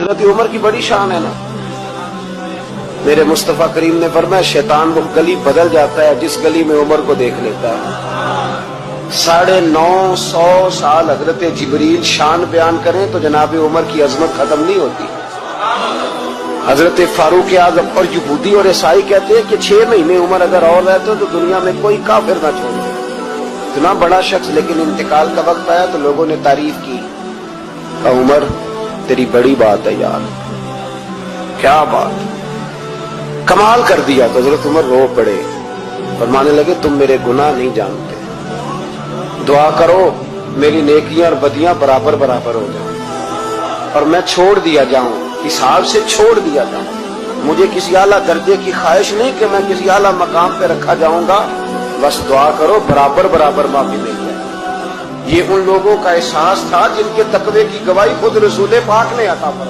حضرت عمر کی بڑی شان ہے نا. میرے مصطفیٰ کریم نے فرمایا شیطان وہ گلی بدل جاتا ہے جس گلی میں عمر کو دیکھ لیتا ہے. 950 سال حضرت جبریل شان بیان کریں تو جناب عمر کی عظمت ختم نہیں ہوتی. حضرت فاروق اعظم اور یہودی اور عیسائی کہتے ہیں کہ 6 مہینے عمر اگر اور رہتے تو دنیا میں کوئی کافر نہ چھوڑے. اتنا بڑا شخص لیکن انتقال کا وقت آیا تو لوگوں نے تعریف کی. عمر تیری بڑی بات ہے یار, کیا بات, کمال کر دیا. تو حضرت عمر رو پڑے, فرمانے لگے تم میرے گناہ نہیں جانتے, دعا کرو میری نیکیاں اور بدیاں برابر برابر ہو جائیں اور میں چھوڑ دیا جاؤں, حساب سے چھوڑ دیا جاؤں. مجھے کسی اعلیٰ درجے کی خواہش نہیں کہ میں کسی اعلیٰ مقام پہ رکھا جاؤں گا, بس دعا کرو برابر برابر معافی مل جائے. یہ ان لوگوں کا احساس تھا جن کے تقوی کی گواہی خود رسول پاک نے عطا فرمائی.